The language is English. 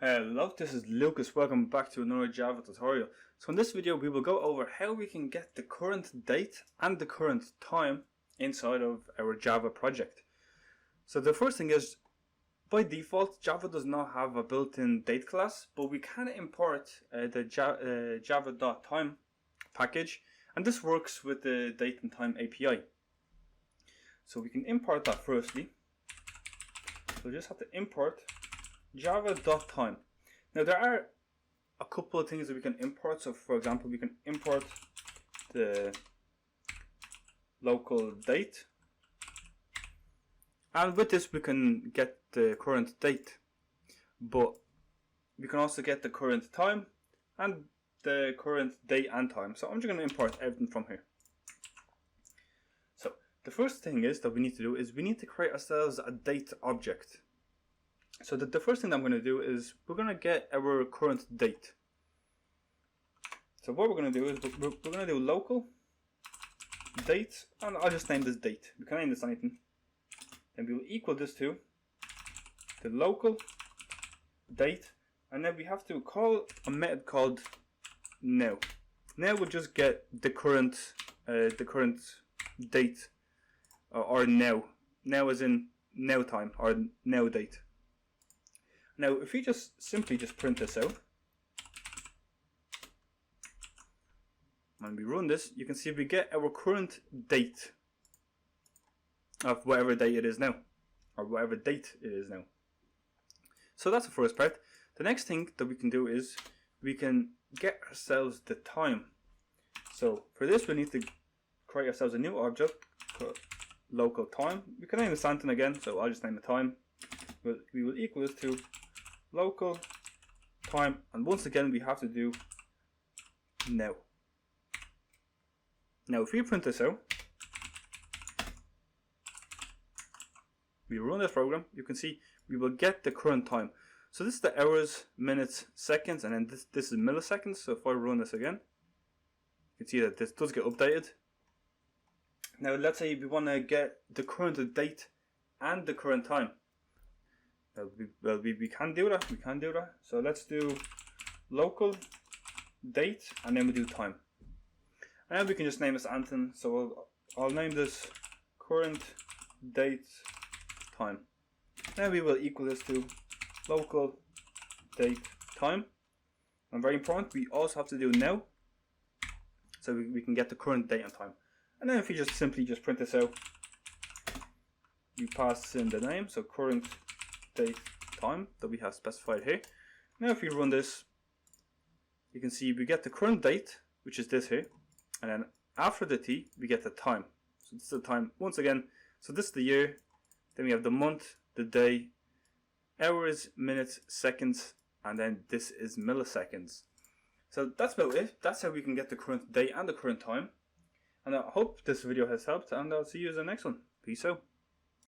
Hello, this is Lucas. Welcome back to another Java tutorial. So in this video we will go over how we can get the current date and the current time inside of our Java project. So the first thing is, by default Java does not have a built-in date class, but we can import the java.time package, and this works with the date and time API. So we can import that firstly. So we just have to import java.time. Now there are a couple of things that we can import. So for example, we can import the local date, and with this we can get the current date, but we can also get the current time and the current date and time. So I'm just going to import everything from here. So the first thing is that we need to do is we need to create ourselves a date object. So the first thing that I'm going to do is we're going to get our current date. So what we're going to do is we're going to do local date, and I'll just name this date. We can name this anything. Then we will equal this to the local date, and then we have to call a method called now. Now we'll just get the current date or now. Now as in now time or now date. Now, if we just simply print this out, when we run this, you can see we get our current date of whatever day it is now, or whatever date it is now. So that's the first part. The next thing that we can do is we can get ourselves the time. So for this, we need to create ourselves a new object called local time. We can name it something again, so I'll just name it time. We will equal this to local time, and once again we have to do now. Now if we print this out, we run this program, you can see we will get the current time. So this is the hours, minutes, seconds, and then this is milliseconds. So if I run this again, you can see that this does get updated. Now let's say we want to get the current date and the current time. Well, we can do that. We can do that. So let's do local date, and then we do time. And then we can just name this anything. So I'll name this current date time. Then we will equal this to local date time. And very important, we also have to do now, so we can get the current date and time. And then if you just simply print this out, you pass in the name, so current date time that we have specified here. Now if we run this, you can see we get the current date, which is this here, and then after the T we get the time. So this is the time once again. So this is the year, then we have the month, the day, hours, minutes, seconds, and then this is milliseconds. So that's about it. That's how we can get the current date and the current time. And I hope this video has helped, and I'll see you in the next one. Peace out.